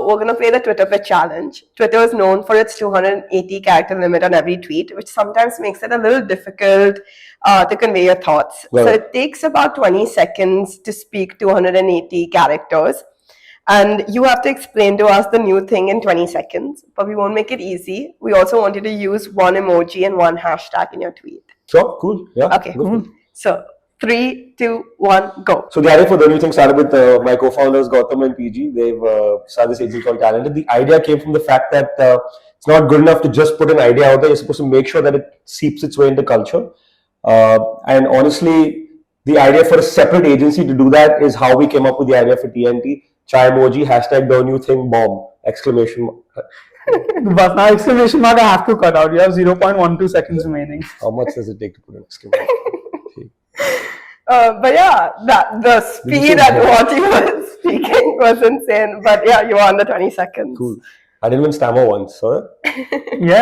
we're going to play the Twitter Pit Challenge. Twitter is known for its 280 character limit on every tweet, which sometimes makes it a little difficult to convey your thoughts. Right. So it takes about 20 seconds to speak 280 characters. And you have to explain to us the new thing in 20 seconds. But we won't make it easy. We also want you to use one emoji and one hashtag in your tweet. Sure, cool. Yeah. Okay, cool. So 3, 2, 1, go. So the idea for TheNewThing started with my co-founders Gautam and PG. They've started this agency called Talented. The idea came from the fact that it's not good enough to just put an idea out there. You're supposed to make sure that it seeps its way into culture. And honestly, the idea for a separate agency to do that is how we came up with the idea for TNT. Chai emoji, hashtag TheNewThing bomb, exclamation mark. But now exclamation mark I have to cut out. You have 0.12 seconds remaining. How much does it take to put an exclamation mark? But yeah, the speed at what you were speaking was insane. But yeah, you were under 20 seconds. Cool. I didn't even stammer once, sorry. Yeah.